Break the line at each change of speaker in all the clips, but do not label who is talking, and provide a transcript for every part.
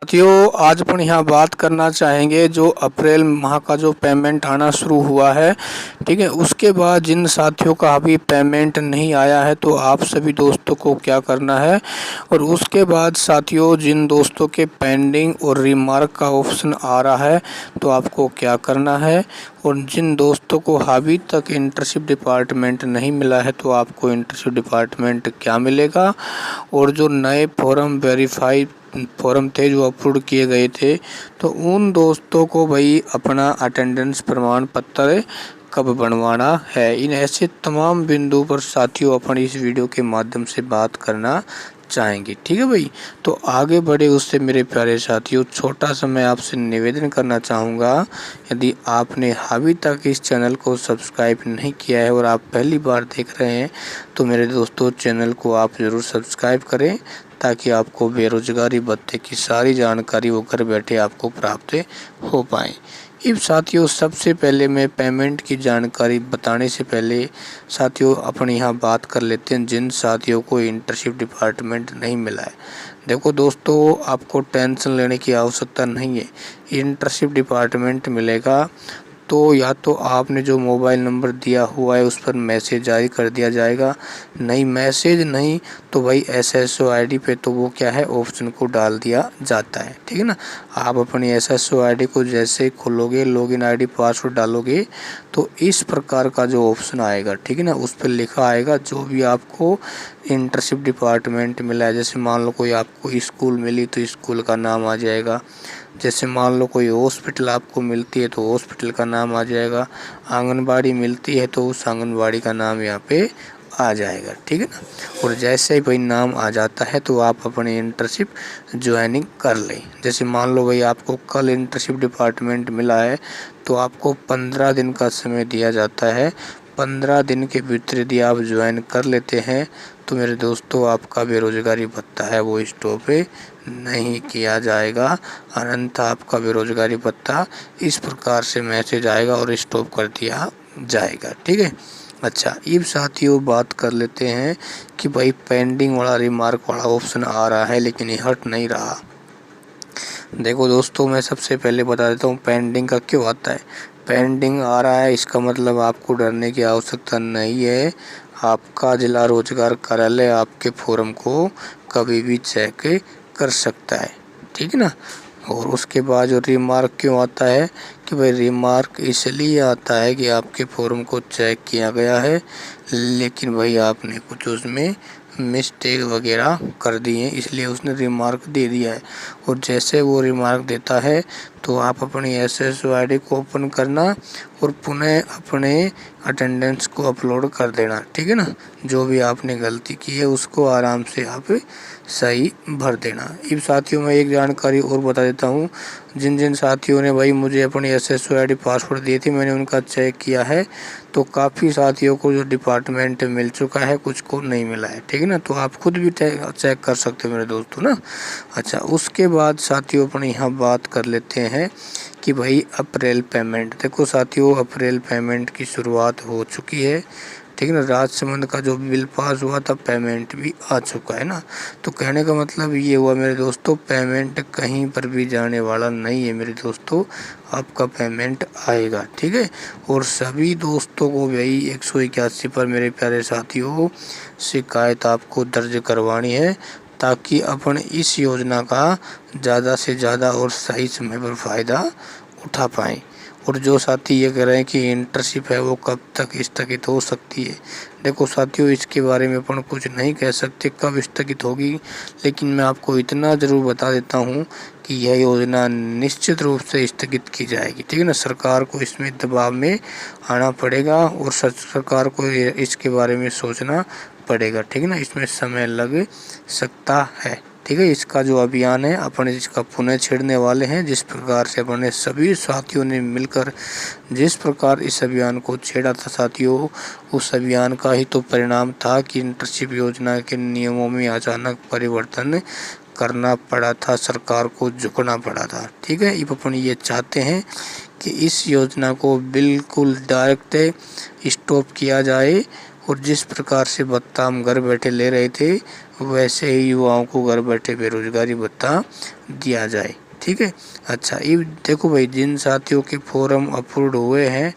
साथियों, आज अपन यहाँ बात करना चाहेंगे जो अप्रैल माह का जो पेमेंट आना शुरू हुआ है। ठीक है, उसके बाद जिन साथियों का अभी पेमेंट नहीं आया है तो आप सभी दोस्तों को क्या करना है, और उसके बाद साथियों जिन दोस्तों के पेंडिंग और रिमार्क का ऑप्शन आ रहा है तो आपको क्या करना है, और जिन दोस्तों को अभी तक इंटर्नशिप डिपार्टमेंट नहीं मिला है तो आपको इंटर्नशिप डिपार्टमेंट क्या मिलेगा, और जो नए फॉर्म थे जो अपलोड किए गए थे तो उन दोस्तों को भाई अपना अटेंडेंस प्रमाण पत्र कब बनवाना है। इन ऐसे तमाम बिंदु पर साथियों अपन इस वीडियो के माध्यम से बात करना चाहेंगे। ठीक है भाई, तो आगे बढ़े उससे मेरे प्यारे साथियों छोटा सा मैं आपसे निवेदन करना चाहूँगा, यदि आपने अभी तक इस चैनल को सब्सक्राइब नहीं किया है और आप पहली बार देख रहे हैं तो मेरे दोस्तों चैनल को आप ज़रूर सब्सक्राइब करें ताकि आपको बेरोजगारी भत्ते की सारी जानकारी वो घर बैठे आपको प्राप्त हो पाए। अब साथियों सबसे पहले मैं पेमेंट की जानकारी बताने से पहले साथियों अपन यहाँ बात कर लेते हैं जिन साथियों को इंटर्नशिप डिपार्टमेंट नहीं मिला है। देखो दोस्तों, आपको टेंशन लेने की आवश्यकता नहीं है, इंटर्नशिप डिपार्टमेंट मिलेगा तो या तो आपने जो मोबाइल नंबर दिया हुआ है उस पर मैसेज जारी कर दिया जाएगा, नहीं मैसेज नहीं तो भाई SSO ID पे तो वो क्या है ऑप्शन को डाल दिया जाता है। ठीक है ना, आप अपनी SSO ID को जैसे खोलोगे लॉगिन ID पासवर्ड डालोगे तो इस प्रकार का जो ऑप्शन आएगा, ठीक है ना, उस पर लिखा आएगा जो भी आपको इंटर्नशिप डिपार्टमेंट मिला है। जैसे मान लो कोई आपको स्कूल मिली तो स्कूल का नाम आ जाएगा, जैसे मान लो कोई हॉस्पिटल आपको मिलती है तो हॉस्पिटल का नाम आ जाएगा, आंगनबाड़ी मिलती है तो उस आंगनबाड़ी का नाम यहाँ पे आ जाएगा। ठीक है ना, और जैसे ही भाई नाम आ जाता है तो आप अपनी इंटर्नशिप ज्वाइनिंग कर लें। जैसे मान लो भाई आपको कल इंटर्नशिप डिपार्टमेंट मिला है तो आपको 15 दिन का समय दिया जाता है। 15 दिन के भीतर यदि आप ज्वाइन कर लेते हैं तो मेरे दोस्तों आपका बेरोजगारी भत्ता है वो स्टॉप नहीं किया जाएगा, अन्यथा आपका बेरोजगारी भत्ता इस प्रकार से मैसेज आएगा और स्टॉप कर दिया जाएगा। ठीक है, अच्छा अब साथियों बात कर लेते हैं कि भाई पेंडिंग वाला रिमार्क वाला ऑप्शन आ रहा है लेकिन ये हट नहीं रहा। देखो दोस्तों, मैं सबसे पहले बता देता हूँ पेंडिंग का क्यों आता है। पेंडिंग आ रहा है इसका मतलब आपको डरने की आवश्यकता नहीं है, आपका जिला रोजगार कार्यालय आपके फॉर्म को कभी भी चेक कर सकता है। ठीक है ना, और उसके बाद जो रिमार्क क्यों आता है कि भाई रिमार्क इसलिए आता है कि आपके फॉर्म को चेक किया गया है लेकिन भाई आपने कुछ उसमें मिस्टेक वगैरह कर दी है इसलिए उसने रिमार्क दे दिया है। और जैसे वो रिमार्क देता है तो आप अपनी SSO ID को ओपन करना और पुनः अपने अटेंडेंस को अपलोड कर देना। ठीक है ना, जो भी आपने गलती की है उसको आराम से आप सही भर देना। अब साथियों मैं एक जानकारी और बता देता हूँ, जिन जिन साथियों ने भाई मुझे अपनी SSO ID पासवर्ड दिए थे मैंने उनका चेक किया है तो काफ़ी साथियों को जो डिपार्टमेंट मिल चुका है कुछ को नहीं मिला है। ठीक है ना, तो आप खुद भी चेक कर सकते हो मेरे दोस्तों ना। अच्छा, उसके बाद साथियों अपन यहाँ बात कर लेते हैं कि भाई अप्रैल पेमेंट। देखो साथियों, अप्रैल पेमेंट की शुरुआत हो चुकी है। ठीक है ना, राजसमंद का जो बिल पास हुआ था पेमेंट भी आ चुका है ना। तो कहने का मतलब ये हुआ मेरे दोस्तों, पेमेंट कहीं पर भी जाने वाला नहीं है मेरे दोस्तों, आपका पेमेंट आएगा। ठीक है, और सभी दोस्तों को भाई 181 पर मेरे प्यारे साथियों शिकायत आपको दर्ज करवानी है ताकि अपन इस योजना का ज़्यादा से ज़्यादा और सही समय पर फ़ायदा उठा पाएँ। और जो साथी ये कह रहे हैं कि इंटर्नशिप है वो कब तक स्थगित हो सकती है, देखो साथियों इसके बारे में अपन कुछ नहीं कह सकते कब स्थगित होगी, लेकिन मैं आपको इतना ज़रूर बता देता हूँ कि यह योजना निश्चित रूप से स्थगित की जाएगी। ठीक है ना, सरकार को इसमें दबाव में आना पड़ेगा और सरकार को इसके बारे में सोचना पड़ेगा। ठीक है ना, इसमें समय लग सकता है। ठीक है, इसका जो अभियान है अपन इसका पुनः छेड़ने वाले हैं। जिस प्रकार से अपन सभी साथियों ने मिलकर जिस प्रकार इस अभियान को छेड़ा था साथियों, उस अभियान का ही तो परिणाम था कि इंटर्नशिप योजना के नियमों में अचानक परिवर्तन करना पड़ा था, सरकार को झुकना पड़ा था। ठीक है, अब अपन ये चाहते हैं कि इस योजना को बिल्कुल डायरेक्ट स्टॉप किया जाए और जिस प्रकार से भत्ता हम घर बैठे ले रहे थे वैसे ही युवाओं को घर बैठे बेरोजगारी भत्ता दिया जाए। ठीक है। अच्छा, ये देखो भाई, जिन साथियों के फॉर्म अप्रूव्ड हुए हैं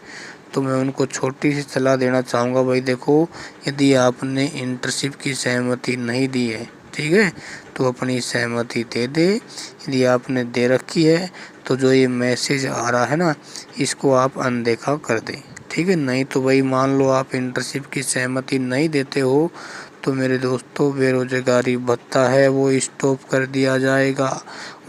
तो मैं उनको छोटी सी सलाह देना चाहूँगा भाई। देखो, यदि आपने इंटर्नशिप की सहमति नहीं दी है, ठीक है, तो अपनी सहमति दे दे। यदि आपने दे रखी है तो जो ये मैसेज आ रहा है ना, इसको आप अनदेखा कर दें। ठीक है। नहीं तो भाई मान लो आप इंटर्नशिप की सहमति नहीं देते हो तो मेरे दोस्तों बेरोजगारी भत्ता है वो स्टॉप कर दिया जाएगा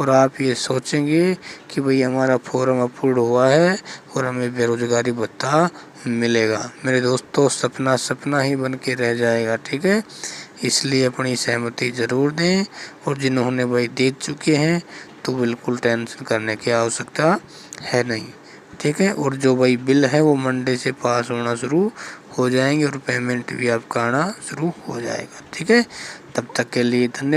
और आप ये सोचेंगे कि भाई हमारा फॉर्म अप्रूव हुआ है और हमें बेरोजगारी भत्ता मिलेगा। मेरे दोस्तों, सपना सपना ही बन के रह जाएगा। ठीक है। इसलिए अपनी सहमति ज़रूर दें और जिन्होंने भाई दे चुके हैं तो बिल्कुल टेंशन करने की आवश्यकता है नहीं। ठीक है। और जो भाई बिल है वो मंडे से पास होना शुरू हो जाएंगे और पेमेंट भी आपका आना शुरू हो जाएगा। ठीक है। तब तक के लिए धन्यवाद।